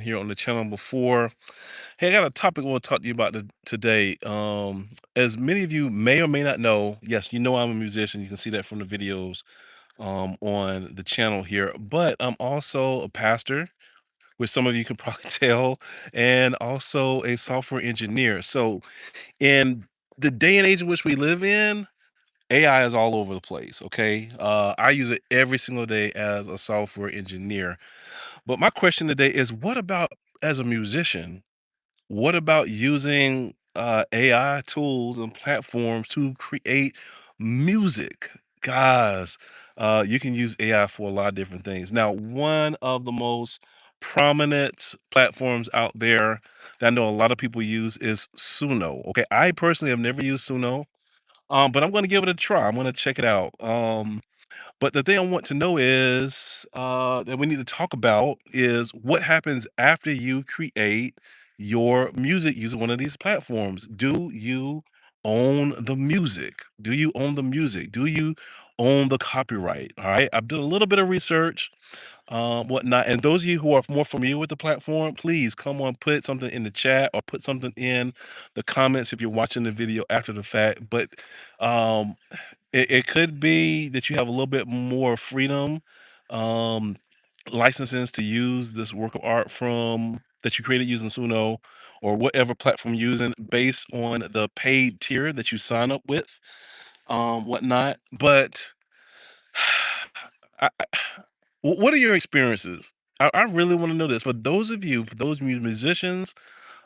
here on the channel before. Hey, I got a topic I want to talk to you about today. As many of you may or may not know, yes, you know I'm a musician. You can see that from the videos on the channel here. But I'm also a pastor, which some of you could probably tell, and also a software engineer. So, in the day and age in which we live in, AI is all over the place. Okay, I use it every single day as a software engineer. But my question today is, what about as a musician? What about using AI tools and platforms to create music? Guys, you can use AI for a lot of different things. Now, one of the most prominent platforms out there that I know a lot of people use is Suno. Okay, I personally have never used Suno, but I'm going to give it a try. I'm going to check it out. But the thing I want to know is that we need to talk about is what happens after you create your music using one of these platforms. Do you own the music? Do you own the music? Do you own the copyright? All right. I've done a little bit of research, whatnot. And those of you who are more familiar with the platform, please come on, put something in the chat or put something in the comments if you're watching the video after the fact. But um, it could be that you have a little bit more freedom, um, licenses to use this work of art from that you created using Suno or whatever platform you're using based on the paid tier that you sign up with, whatnot. But what are your experiences? I really want to know this. For those of you, for those musicians,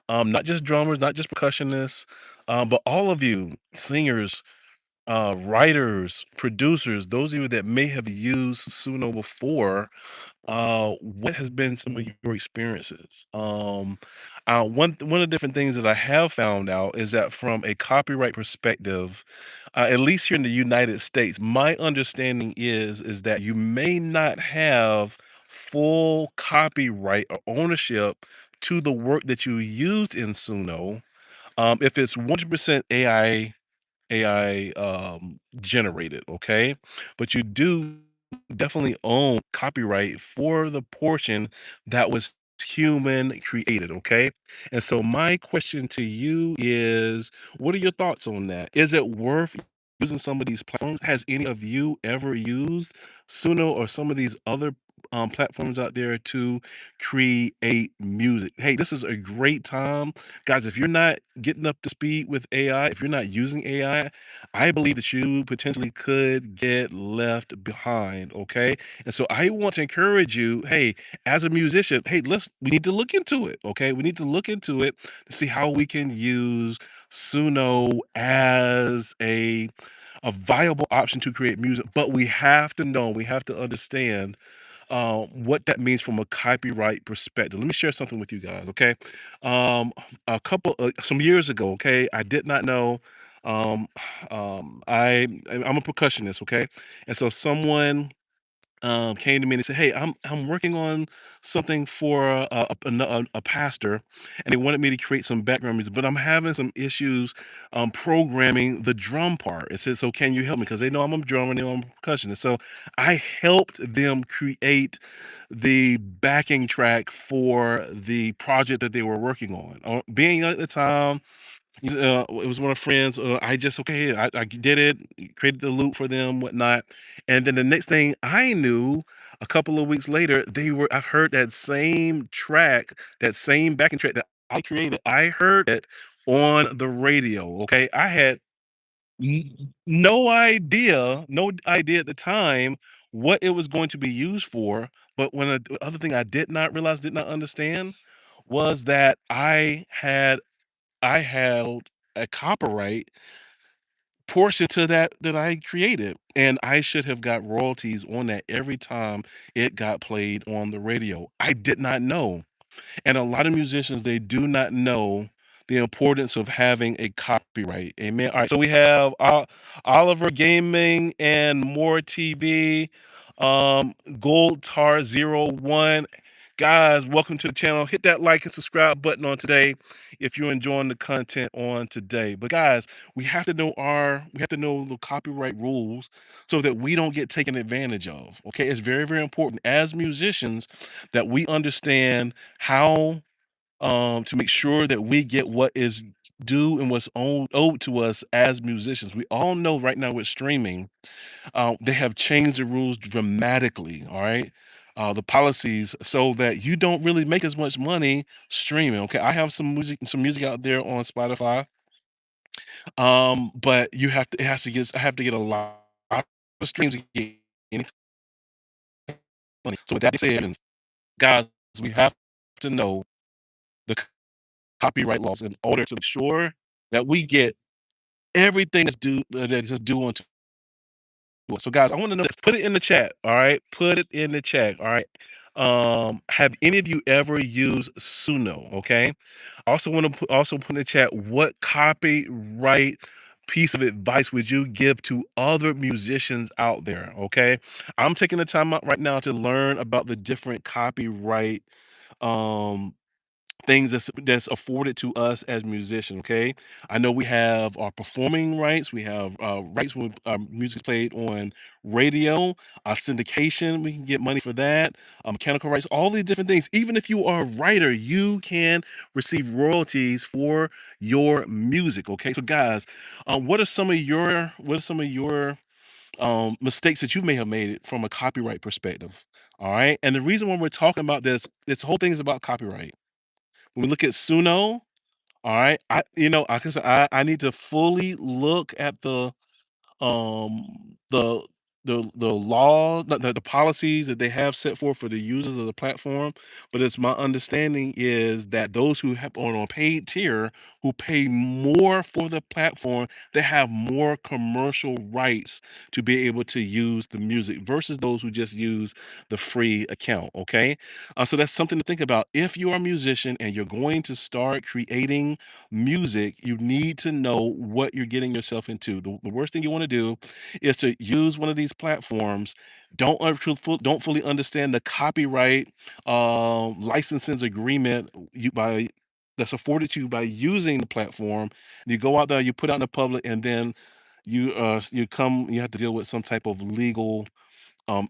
not just drummers, not just percussionists, but all of you singers, writers, producers, those of you that may have used Suno before, what has been some of your experiences? One of the different things that I have found out is that from a copyright perspective, at least here in the United States, my understanding is that you may not have full copyright or ownership to the work that you used in Suno, if it's 100% AI generated, okay? But you do definitely own copyright for the portion that was human created, okay? And so my question to you is, what are your thoughts on that? Is it worth using some of these platforms? Has any of you ever used Suno or some of these other platforms out there to create music? Hey, this is a great time. Guys, if you're not getting up to speed with AI, if you're not using I believe that you potentially could get left behind. Okay. And so I want to encourage you, hey, as a musician, hey, we need to look into it. Okay. We need to look into it to see how we can use Suno as a viable option to create music. But we have to know, we have to understand what that means from a copyright perspective. Let me share something with you guys, okay? Some years ago, okay, I did not know. Um, I'm a percussionist, okay, and so someone came to me and said, "Hey, I'm working on something for a pastor, and they wanted me to create some background music, but I'm having some issues programming the drum part." It said, "So can you help me?" Because they know I'm a drummer, and they know I'm a percussionist. So I helped them create the backing track for the project that they were working on. Being young at the time, it was one of friends. I just okay, I did it, created the loop for them, whatnot, and then the next thing I knew, a couple of weeks later, they were. I heard that same track, that same backing track that I created. I heard it on the radio. Okay, I had no idea at the time what it was going to be used for. But the other thing I did not realize, did not understand, was that I held a copyright portion to that I created, and I should have got royalties on that every time it got played on the radio. I did not know, and a lot of musicians, they do not know the importance of having a copyright. Amen. All right, so we have Oliver Gaming and More TV, Gold Tar 01. Guys, welcome to the channel. Hit that like and subscribe button on today if you're enjoying the content on today. But guys, we have to know the copyright rules so that we don't get taken advantage of. Okay, it's very, very important as musicians that we understand how to make sure that we get what is due and what's owed to us as musicians. We all know right now with streaming, they have changed the rules dramatically. All right. The policies so that you don't really make as much money streaming. Okay. I have some music out there on Spotify. But it has to get, I have to get a lot of streams to get any money. So with that being said, guys, we have to know the copyright laws in order to ensure that we get everything that is due onto us. So, guys, I want to know this. Put it in the chat. All right, put it in the chat. All right. Have any of you ever used Suno? Okay. Also, want to put in the chat what copyright piece of advice would you give to other musicians out there? Okay. I'm taking the time out right now to learn about the different copyright um things that's afforded to us as musicians. Okay, I know we have our performing rights, we have rights when music's played on radio, syndication, we can get money for that, mechanical rights, all these different things. Even if you are a writer, you can receive royalties for your music. Okay, so guys, what are some of your mistakes that you may have made from a copyright perspective? All right, and the reason why we're talking about this whole thing is about copyright. When we look at Suno, all right, I need to fully look at um the the law the policies that they have set forth for the users of the platform. But it's my understanding is that those who have on a paid tier, who pay more for the platform, they have more commercial rights to be able to use the music versus those who just use the free account. Okay, so that's something to think about. If you are a musician and you're going to start creating music, you need to know what you're getting yourself into. The worst thing you want to do is to use one of these platforms, don't fully understand the copyright licensing agreement that's afforded to you by using the platform. You go out there, you put out in the public, and then you have to deal with some type of legal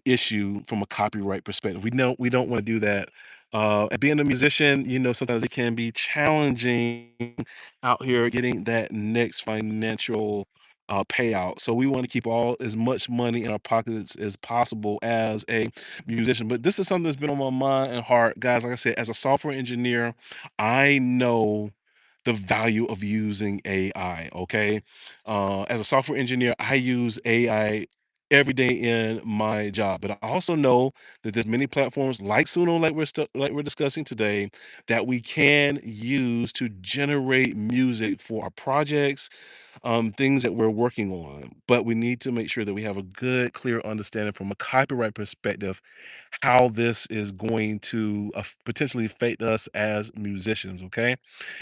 issue from a copyright perspective. We don't want to do that. And being a musician, sometimes it can be challenging out here getting that next financial payout. So we want to keep all as much money in our pockets as possible as a musician. But this is something that's been on my mind and heart, guys. Like I said, as a software engineer, I know the value of using AI. Okay, as a software engineer, I use AI every day in my job. But I also know that there's many platforms like Suno, like we're discussing today, that we can use to generate music for our projects, things that we're working on. But we need to make sure that we have a good, clear understanding from a copyright perspective how this is going to potentially affect us as musicians. Okay,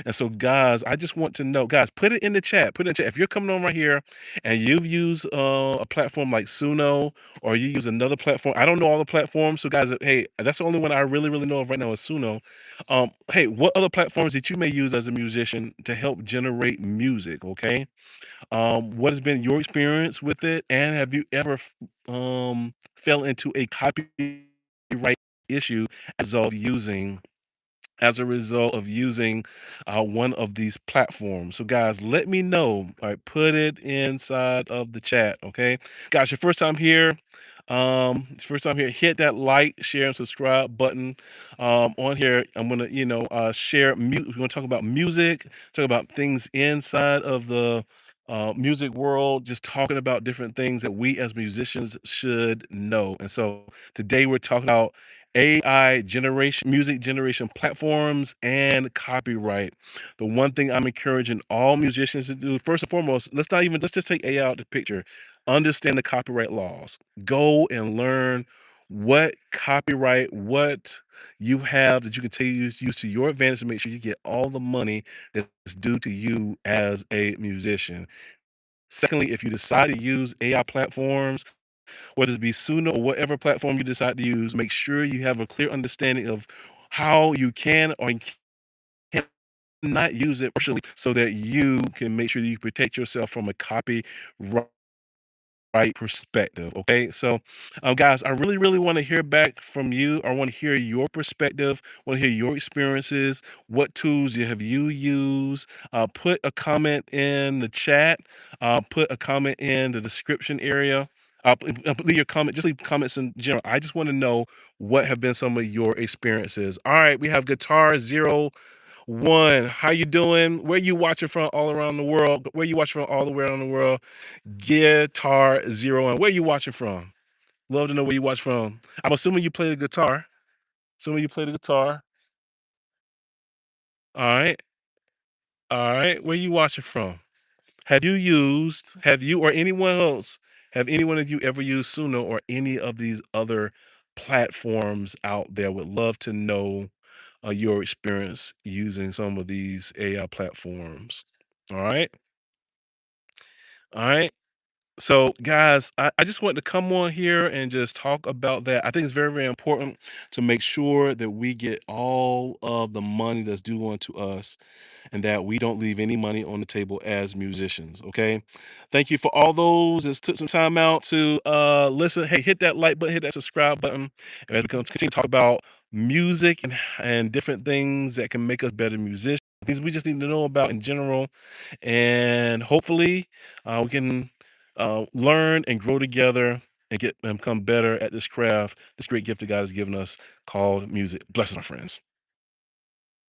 and so guys, I just want to know, guys, put it in the chat. Put it in the chat if you're coming on right here and you've used a platform like Suno, or you use another platform. I don't know all the platforms, so guys, hey, that's the only one I really know of right now is Suno. Hey, what other platforms that you may use as a musician to help generate music? Okay, what has been your experience with it, and have you ever fell into a copyright issue as of using as a result of using one of these platforms? So, guys, let me know. All right, put it inside of the chat. Okay, guys, your first time here, hit that like, share, and subscribe button. On here, I'm gonna, share. We're gonna talk about music, talk about things inside of the music world, just talking about different things that we as musicians should know. And so today we're talking about AI generation, music generation platforms, and copyright. The one thing I'm encouraging all musicians to do, first and foremost, let's just take AI out of the picture. Understand the copyright laws. Go and learn what you have that you can use to your advantage to make sure you get all the money that's due to you as a musician. Secondly, if you decide to use AI platforms, whether it be Suno or whatever platform you decide to use, make sure you have a clear understanding of how you can or cannot use it partially so that you can make sure that you protect yourself from a copyright perspective. Okay. So, guys, I really, really want to hear back from you. I want to hear your perspective, want to hear your experiences, what tools you have you used. Put a comment in the chat, put a comment in the description area. Leave your comment, just leave comments in general. I just want to know what have been some of your experiences. All right, we have Guitar01. How you doing? Where you watching from all around the world? Where you watching from all the way around the world? Guitar 01. Where you watching from? Love to know where you watch from. I'm assuming you play the guitar. Assuming you play the guitar. All right. All right. Where you watching from? Have you or anyone else, have anyone of you ever used Suno or any of these other platforms out there? Would love to know your experience using some of these AI platforms. All right. All right. So, guys, I just want to come on here and just talk about that. I think it's very, very important to make sure that we get all of the money that's due onto us and that we don't leave any money on the table as musicians. Okay. Thank you for all those that took some time out to listen. Hey, hit that like button, hit that subscribe button. And as we continue to talk about music and different things that can make us better musicians, things we just need to know about in general. And hopefully we can learn and grow together and get and become better at this craft, this great gift that God has given us called music. Bless us, my friends.